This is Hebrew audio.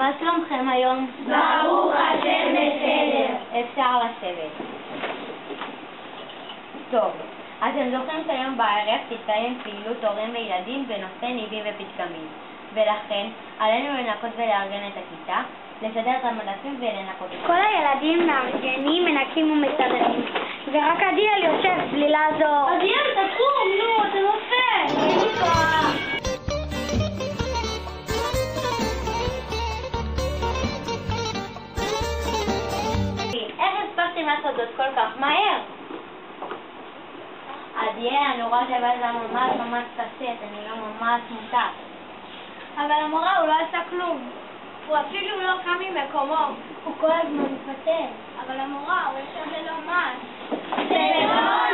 מה שלומכם היום? ברוך השם בסדר. אפשר לשבת. טוב, אתם זוכרים שהיום בערב תתקיים פעילות הורים וילדים בנושא ניבים ופתקמים, ולכן עלינו לנקות ולארגן את הכיתה, לסדר את המדפים ולנקות את כל הילדים מארגנים, מנקים ומסדרים, ורק עדיאל יושב בלי לעזור. עדיאל, תקום, נו, אתה נופל. אין לי כוח. איך הספקתם לעשות זאת כל כך מהר? עדיאל, אני רואה שבאת ממש קשה, אני לא ממש מותק. אבל המורה, הוא לא עשה כלום. הוא אפילו לא קם ממקומו. הוא כל הזמן מתפטר. אבל המורה, הוא יושב ללא מעש. זה מאוד